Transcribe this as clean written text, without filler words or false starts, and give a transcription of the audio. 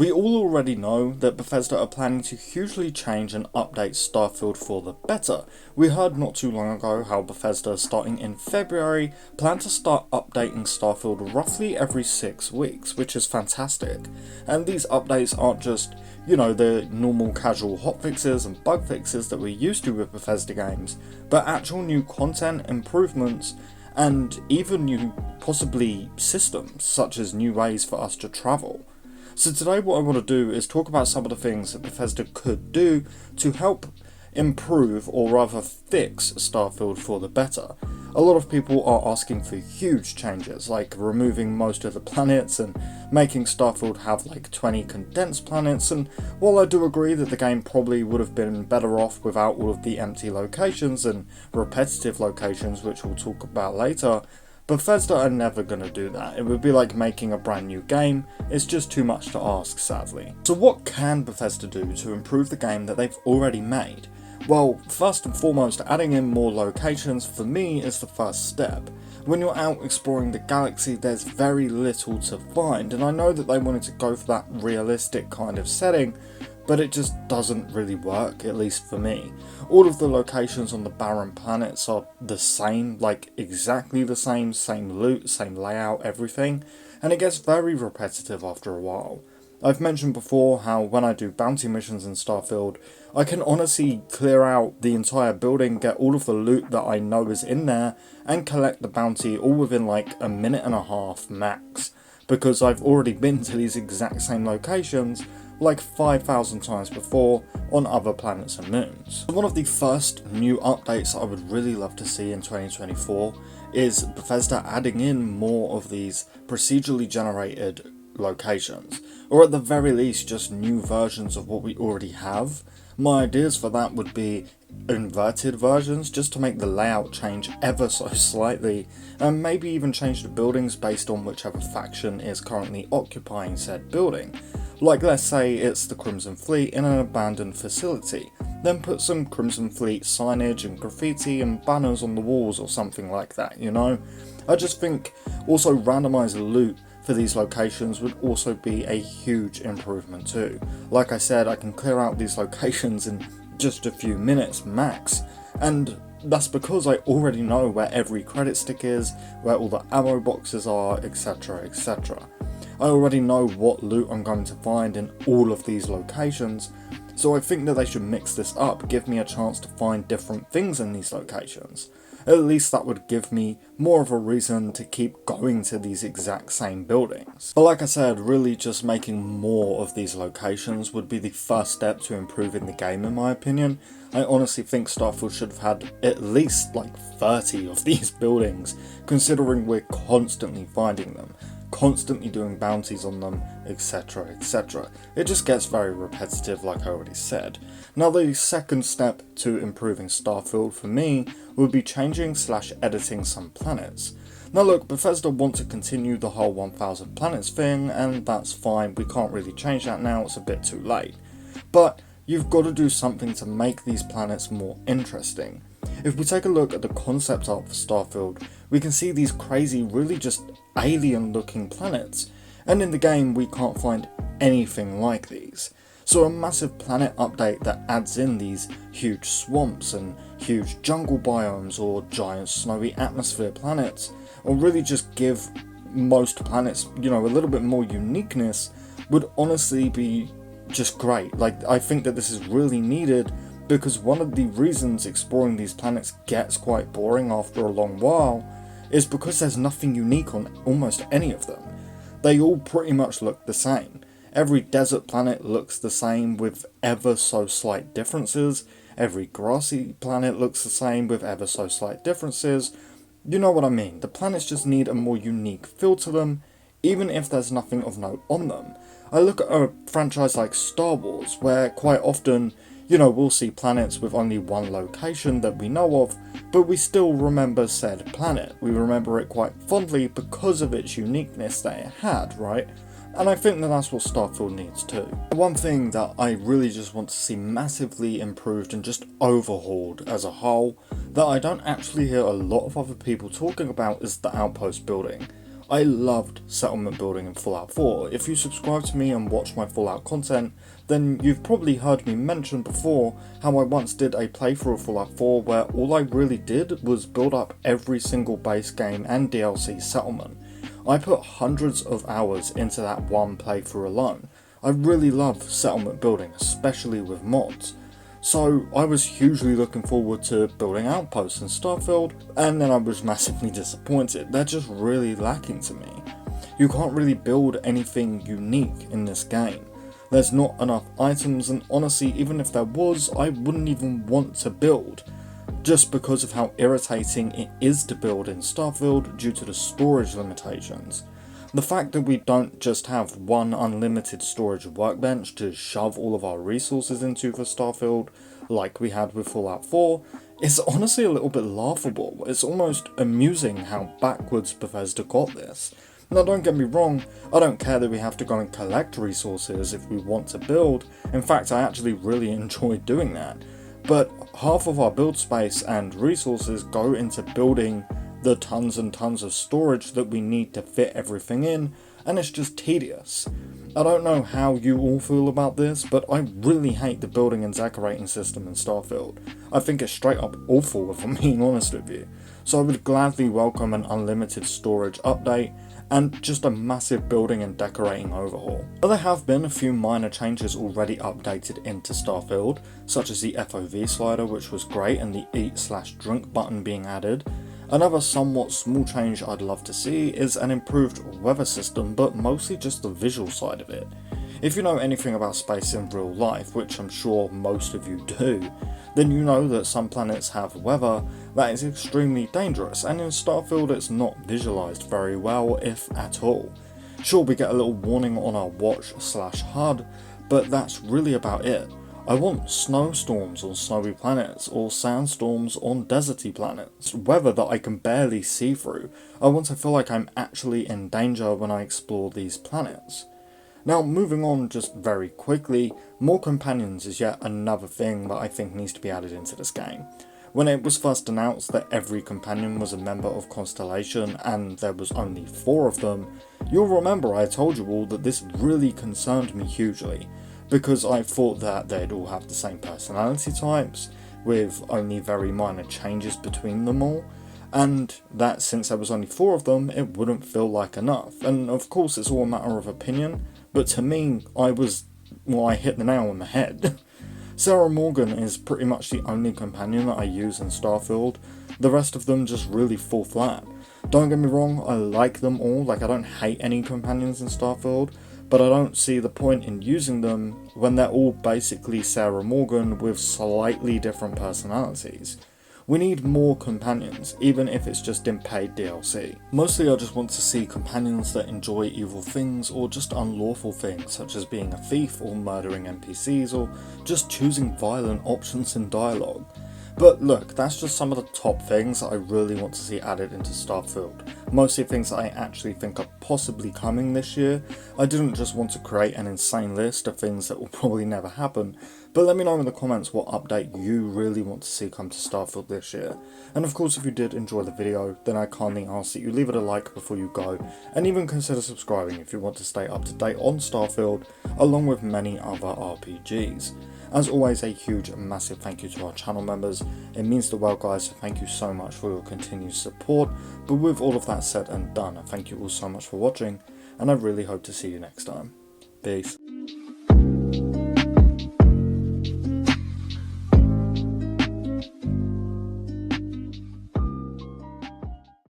We all already know that Bethesda are planning to hugely change and update Starfield for the better. We heard not too long ago how Bethesda, starting in February, plan to start updating Starfield roughly every 6 weeks, which is fantastic. And these updates aren't just, the normal casual hotfixes and bug fixes that we're used to with Bethesda games, but actual new content, improvements, and even new, possibly, systems, such as new ways for us to travel. So today what I want to do is talk about some of the things that Bethesda could do to help improve, or rather fix, Starfield for the better. A lot of people are asking for huge changes, like removing most of the planets and making Starfield have like 20 condensed planets, and while I do agree that the game probably would have been better off without all of the empty locations and repetitive locations, which we'll talk about later, Bethesda are never going to do that. It would be like making a brand new game. It's just too much to ask, sadly. So what can Bethesda do to improve the game that they've already made? Well, first and foremost, adding in more locations for me is the first step. When you're out exploring the galaxy, there's very little to find, and I know that they wanted to go for that realistic kind of setting, but it just doesn't really work, at least for me. All of the locations on the barren planets are the same, like exactly the same loot, same layout, everything, and it gets very repetitive after a while. I've mentioned before how when I do bounty missions in Starfield, I can honestly clear out the entire building, get all of the loot that I know is in there, and collect the bounty all within like a minute and a half max, because I've already been to these exact same locations like 5,000 times before on other planets and moons. One of the first new updates I would really love to see in 2024 is Bethesda adding in more of these procedurally generated locations, or at the very least just new versions of what we already have. My ideas for that would be inverted versions, just to make the layout change ever so slightly, and maybe even change the buildings based on whichever faction is currently occupying said building. Like, let's say it's the Crimson Fleet in an abandoned facility, then put some Crimson Fleet signage and graffiti and banners on the walls or something like that, I just think also randomized loot for these locations would also be a huge improvement too. Like I said, I can clear out these locations in just a few minutes max, and that's because I already know where every credit stick is, where all the ammo boxes are, etc, etc. I already know what loot I'm going to find in all of these locations, so I think that they should mix this up, give me a chance to find different things in these locations. At least that would give me more of a reason to keep going to these exact same buildings. But like I said, really just making more of these locations would be the first step to improving the game in my opinion. I honestly think Starfield should have had at least like 30 of these buildings, considering we're constantly finding them, constantly doing bounties on them, etc, etc. It just gets very repetitive, like I already said. Now the second step to improving Starfield for me would be changing / editing some planets. Now look, Bethesda want to continue the whole 1000 planets thing, and that's fine, we can't really change that now, it's a bit too late. But you've got to do something to make these planets more interesting. If we take a look at the concept art for Starfield, we can see these crazy, really just alien looking planets, and in the game we can't find anything like these. So a massive planet update that adds in these huge swamps and huge jungle biomes or giant snowy atmosphere planets, or really just give most planets, a little bit more uniqueness, would honestly be just great. Like, I think that this is really needed, because one of the reasons exploring these planets gets quite boring after a long while is because there's nothing unique on almost any of them. They all pretty much look the same. Every desert planet looks the same with ever so slight differences. Every grassy planet looks the same with ever so slight differences. You know what I mean, the planets just need a more unique feel to them, even if there's nothing of note on them. I look at a franchise like Star Wars, where quite often, we'll see planets with only one location that we know of, but we still remember said planet. We remember it quite fondly because of its uniqueness that it had, right? And I think that that's what Starfield needs too. One thing that I really just want to see massively improved and just overhauled as a whole, that I don't actually hear a lot of other people talking about, is the outpost building. I loved settlement building in Fallout 4. If you subscribe to me and watch my Fallout content, then you've probably heard me mention before how I once did a playthrough of Fallout 4 where all I really did was build up every single base game and DLC settlement. I put hundreds of hours into that one playthrough alone. I really love settlement building, especially with mods. So I was hugely looking forward to building outposts in Starfield, and then I was massively disappointed. They're just really lacking to me. You can't really build anything unique in this game. There's not enough items, and honestly, even if there was, I wouldn't even want to build, just because of how irritating it is to build in Starfield due to the storage limitations. The fact that we don't just have one unlimited storage workbench to shove all of our resources into for Starfield, like we had with Fallout 4, is honestly a little bit laughable. It's almost amusing how backwards Bethesda got this. Now don't get me wrong, I don't care that we have to go and collect resources if we want to build. In fact, I actually really enjoy doing that. But half of our build space and resources go into building the tons and tons of storage that we need to fit everything in, and it's just tedious. I don't know how you all feel about this, but I really hate the building and decorating system in Starfield. I think it's straight up awful if I'm being honest with you. So I would gladly welcome an unlimited storage update, and just a massive building and decorating overhaul. But there have been a few minor changes already updated into Starfield, such as the FOV slider, which was great, and the eat/drink button being added. Another somewhat small change I'd love to see is an improved weather system, but mostly just the visual side of it. If you know anything about space in real life, which I'm sure most of you do, then you know that some planets have weather that is extremely dangerous, and in Starfield it's not visualised very well, if at all. Sure, we get a little warning on our watch/HUD, but that's really about it. I want snowstorms on snowy planets, or sandstorms on deserty planets, weather that I can barely see through. I want to feel like I'm actually in danger when I explore these planets. Now, moving on just very quickly, more companions is yet another thing that I think needs to be added into this game. When it was first announced that every companion was a member of Constellation and there was only 4 of them, you'll remember I told you all that this really concerned me hugely, because I thought that they'd all have the same personality types, with only very minor changes between them all, and that since there was only 4 of them, it wouldn't feel like enough. And of course it's all a matter of opinion, but to me, I hit the nail on the head. Sarah Morgan is pretty much the only companion that I use in Starfield. The rest of them just really fall flat. Don't get me wrong, I like them all, like I don't hate any companions in Starfield, but I don't see the point in using them when they're all basically Sarah Morgan with slightly different personalities. We need more companions, even if it's just in paid DLC. Mostly I just want to see companions that enjoy evil things or just unlawful things, such as being a thief or murdering NPCs or just choosing violent options in dialogue. But look, that's just some of the top things that I really want to see added into Starfield. Mostly things that I actually think are possibly coming this year. I didn't just want to create an insane list of things that will probably never happen, but let me know in the comments what update you really want to see come to Starfield this year. And of course, if you did enjoy the video, then I kindly ask that you leave it a like before you go, and even consider subscribing if you want to stay up to date on Starfield, along with many other RPGs. As always, a huge and massive thank you to our channel members. It means the world, guys, so thank you so much for your continued support. But with all of that said and done, thank you all so much for watching, and I really hope to see you next time. Peace.